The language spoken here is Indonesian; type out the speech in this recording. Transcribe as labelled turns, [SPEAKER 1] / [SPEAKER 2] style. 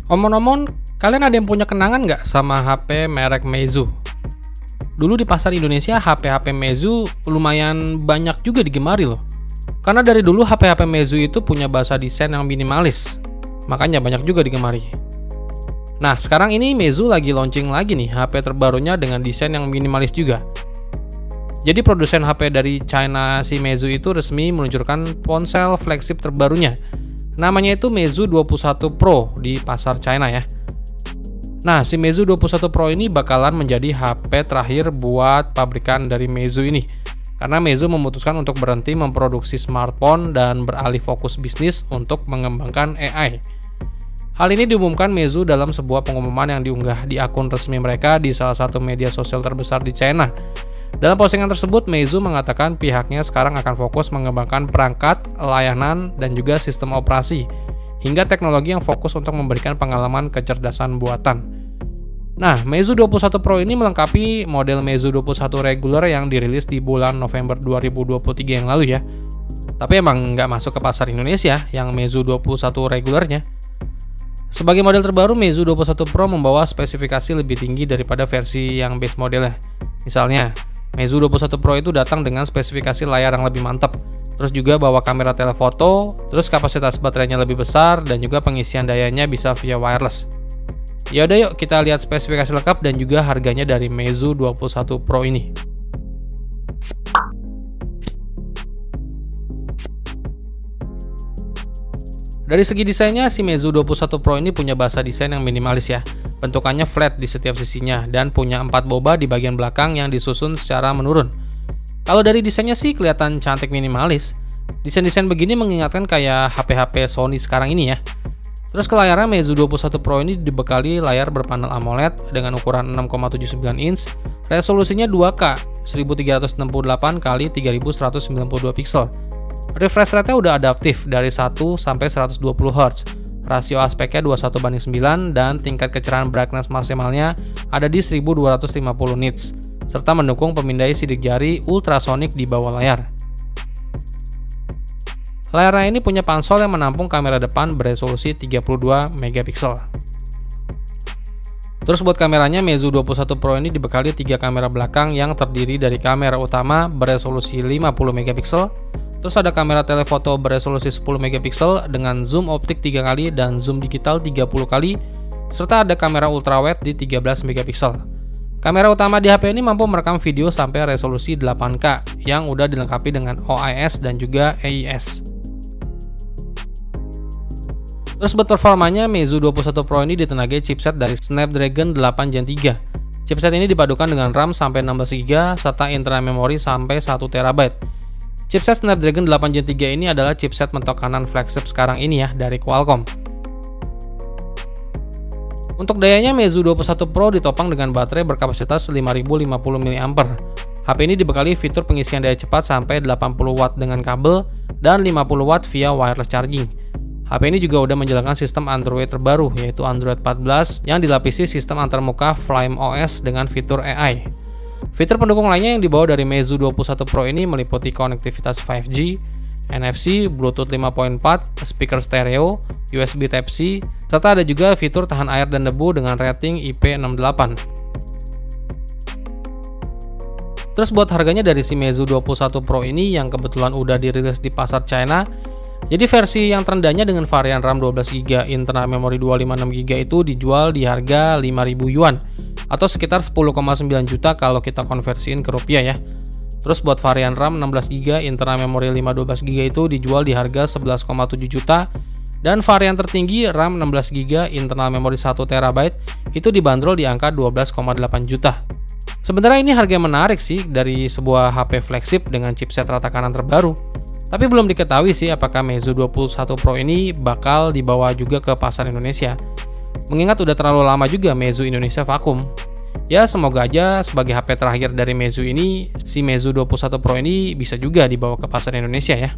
[SPEAKER 1] Omong-omong, kalian ada yang punya kenangan nggak sama HP merek Meizu? Dulu di pasar Indonesia, HP-HP Meizu lumayan banyak juga digemari loh. Karena dari dulu HP-HP Meizu itu punya bahasa desain yang minimalis, makanya banyak juga digemari. Nah, sekarang ini Meizu lagi launching lagi nih HP terbarunya dengan desain yang minimalis juga. Jadi produsen HP dari China si Meizu itu resmi meluncurkan ponsel flagship terbarunya. Namanya itu Meizu 21 Pro di pasar China ya. Nah, si Meizu 21 Pro ini bakalan menjadi HP terakhir buat pabrikan dari Meizu ini. Karena Meizu memutuskan untuk berhenti memproduksi smartphone dan beralih fokus bisnis untuk mengembangkan AI. Hal ini diumumkan Meizu dalam sebuah pengumuman yang diunggah di akun resmi mereka di salah satu media sosial terbesar di China. Dalam postingan tersebut, Meizu mengatakan pihaknya sekarang akan fokus mengembangkan perangkat, layanan, dan juga sistem operasi, hingga teknologi yang fokus untuk memberikan pengalaman kecerdasan buatan. Nah, Meizu 21 Pro ini melengkapi model Meizu 21 reguler yang dirilis di bulan November 2023 yang lalu ya. Tapi emang nggak masuk ke pasar Indonesia yang Meizu 21 regulernya. Sebagai model terbaru, Meizu 21 Pro membawa spesifikasi lebih tinggi daripada versi yang base modelnya. Misalnya, Meizu 21 Pro itu datang dengan spesifikasi layar yang lebih mantap, terus juga bawa kamera telefoto, terus kapasitas baterainya lebih besar, dan juga pengisian dayanya bisa via wireless. Ya udah yuk kita lihat spesifikasi lengkap dan juga harganya dari Meizu 21 Pro ini. Dari segi desainnya, si Meizu 21 Pro ini punya bahasa desain yang minimalis ya. Bentukannya flat di setiap sisinya dan punya 4 boba di bagian belakang yang disusun secara menurun. Kalau dari desainnya sih kelihatan cantik minimalis. Desain-desain begini mengingatkan kayak HP-HP Sony sekarang ini ya. Terus ke layarnya, Meizu 21 Pro ini dibekali layar berpanel AMOLED dengan ukuran 6,79 inch, resolusinya 2K 1368 x 3192 pixel. Refresh rate-nya udah adaptif dari 1 sampai 120 Hz. Rasio aspeknya 21:9 dan tingkat kecerahan brightness maksimalnya ada di 1250 nits serta mendukung pemindai sidik jari ultrasonic di bawah layar. Layarnya ini punya pansel yang menampung kamera depan beresolusi 32 megapiksel. Terus buat kameranya, Meizu 21 Pro ini dibekali 3 kamera belakang yang terdiri dari kamera utama beresolusi 50 megapiksel. Terus ada kamera telefoto beresolusi 10 megapiksel dengan zoom optik 3 kali dan zoom digital 30 kali, serta ada kamera ultrawide di 13 megapiksel. Kamera utama di HP ini mampu merekam video sampai resolusi 8K yang udah dilengkapi dengan OIS dan juga AIS. Terus buat performanya, Meizu 21 Pro ini ditenagai chipset dari Snapdragon 8 Gen 3. Chipset ini dipadukan dengan RAM sampai 16GB serta internal memori sampai 1TB. Chipset Snapdragon 8 Gen 3 ini adalah chipset mentok kanan flagship sekarang ini ya dari Qualcomm. Untuk dayanya, Meizu 21 Pro ditopang dengan baterai berkapasitas 5050 mAh. HP ini dibekali fitur pengisian daya cepat sampai 80 Watt dengan kabel dan 50 Watt via wireless charging. HP ini juga udah menjalankan sistem Android terbaru yaitu Android 14 yang dilapisi sistem antarmuka Flame OS dengan fitur AI. Fitur pendukung lainnya yang dibawa dari Meizu 21 Pro ini meliputi konektivitas 5G, NFC, Bluetooth 5.4, speaker stereo, USB Type-C, serta ada juga fitur tahan air dan debu dengan rating IP68. Terus buat harganya dari si Meizu 21 Pro ini yang kebetulan udah dirilis di pasar China, jadi versi yang terendahnya dengan varian RAM 12GB, internal memori 256GB itu dijual di harga 5.000 yuan atau sekitar 10,9 juta kalau kita konversiin ke rupiah ya. Terus buat varian RAM 16GB, internal memori 512GB itu dijual di harga 11,7 juta dan varian tertinggi RAM 16GB, internal memori 1TB itu dibanderol di angka 12,8 juta. Sebenarnya ini harga yang menarik sih dari sebuah HP flagship dengan chipset rata kanan terbaru. Tapi belum diketahui sih apakah Meizu 21 Pro ini bakal dibawa juga ke pasar Indonesia. Mengingat udah terlalu lama juga Meizu Indonesia vakum. Ya semoga aja sebagai HP terakhir dari Meizu ini, si Meizu 21 Pro ini bisa juga dibawa ke pasar Indonesia ya.